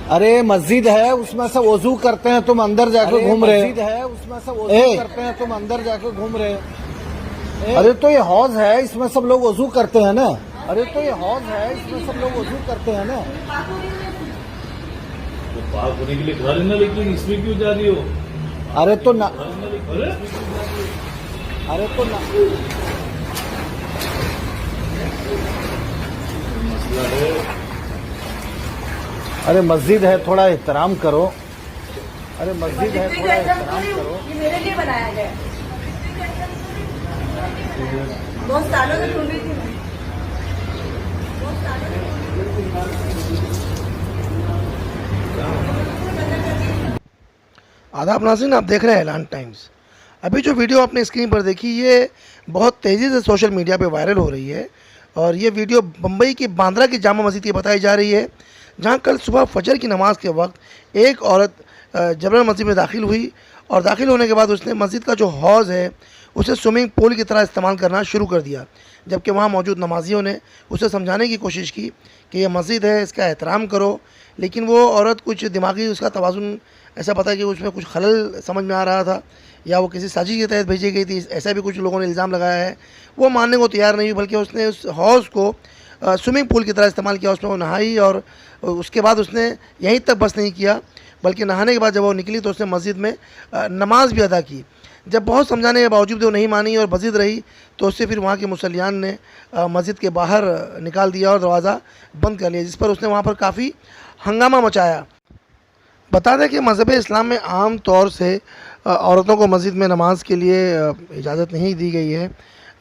अरे मस्जिद है, उसमें से वजू करते हैं, तुम अंदर जाकर घूम रहे मस्जिद है, उसमें से वजू करते हैं, तुम अंदर जाकर घूम रहे अरे तो ये हौज है, इसमें सब लोग वजू करते हैं ना। अरे तो ये हौज है, इसमें सब लोग वजू करते हैं ना। तो पाक होने के लिए घर है ना, लेकिन इसमें क्यों जा रही हो? अरे तो ना, अरे अरे तो ना, मसला है। अरे मस्जिद है, थोड़ा एहतराम करो। अरे मस्जिद है, थोड़ा एहतराम करो। ये मेरे लिए बनाया गया है। बहुत सालों से ढूंढ रही थी मैं। बहुत सालों से। आदाब नाज़रीन, आप देख रहे हैं ऐलान टाइम्स। अभी जो वीडियो आपने स्क्रीन पर देखी, ये बहुत तेज़ी से सोशल मीडिया पे वायरल हो रही है और ये वीडियो बम्बई की बांद्रा की जामा मस्जिद की बताई जा रही है, जहां कल सुबह फजर की नमाज के वक्त एक औरत जबरन मस्जिद में दाखिल हुई और दाखिल होने के बाद उसने मस्जिद का जो हौज़ है उसे स्विमिंग पूल की तरह इस्तेमाल करना शुरू कर दिया। जबकि वहाँ मौजूद नमाजियों ने उसे समझाने की कोशिश की कि यह मस्जिद है, इसका एहतराम करो, लेकिन वो औरत कुछ दिमागी उसका तवाज़ुन ऐसा पता कि उसमें कुछ खलल समझ में आ रहा था या वो किसी साजिश के तहत भेजी गई थी, ऐसा भी कुछ लोगों ने इल्ज़ाम लगाया है। वो मानने को तैयार नहीं हुई, बल्कि उसने उस हौज़ को स्विमिंग पूल की तरह इस्तेमाल किया। उसमें वो नहाई और उसके बाद उसने यहीं तक बस नहीं किया, बल्कि नहाने के बाद जब वो निकली तो उसने मस्जिद में नमाज भी अदा की। जब बहुत समझाने के बावजूद वो नहीं मानी और मस्जिद रही, तो उससे फिर वहाँ के मुसल्लियान ने मस्जिद के बाहर निकाल दिया और दरवाज़ा बंद कर लिया, जिस पर उसने वहाँ पर काफ़ी हंगामा मचाया। बता दें कि मज़हब इस्लाम में आम तौर से औरतों को मस्जिद में नमाज के लिए इजाज़त नहीं दी गई है।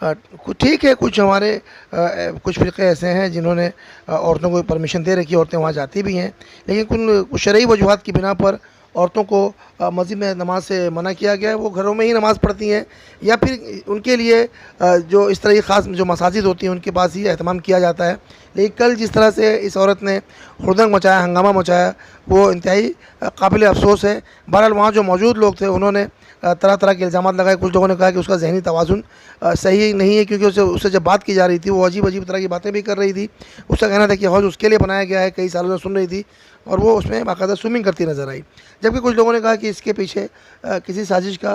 कुछ ठीक है, कुछ हमारे कुछ फ़िरक़े ऐसे हैं जिन्होंने औरतों को परमिशन दे रखी है, औरतें वहाँ जाती भी हैं, लेकिन कुछ शरई वजूहात की बिना पर औरतों को मस्जिद में नमाज से मना किया गया है। वो घरों में ही नमाज़ पढ़ती हैं या फिर उनके लिए जो इस तरह की ख़ास जो मसाजिद होती हैं उनके पास ही एहतमाम किया जाता है। लेकिन कल जिस तरह से इस औरत ने हुड़दंग मचाया, हंगामा मचाया, वो इंतहाई काबिल अफ़सोस है। बहरहाल वहाँ जो मौजूद लोग थे उन्होंने तरह तरह के इल्ज़ाम लगाए। कुछ लोगों ने कहा कि उसका ज़हनी तवाज़ुन सही नहीं है, क्योंकि उससे जब बात की जा रही थी वो अजीब अजीब तरह की बातें भी कर रही थी। उसका कहना था कि हौज़ उसके लिए बनाया गया है, कई सालों से सुन रही थी और वो उसमें बाकायदा स्विमिंग करती नज़र आई। जबकि कुछ लोगों ने कहा कि इसके पीछे किसी साजिश का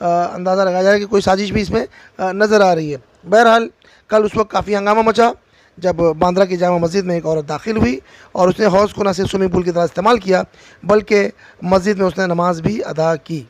अंदाज़ा लगाया जा रहा है कि कोई साजिश भी इसमें नज़र आ रही है। बहरहाल कल उस वक्त काफ़ी हंगामा मचा जब बांद्रा की जामा मस्जिद में एक औरत दाखिल हुई और उसने हौज़ को न सिर्फ स्विमिंग पूल की तरह इस्तेमाल किया, बल्कि मस्जिद में उसने नमाज भी अदा की।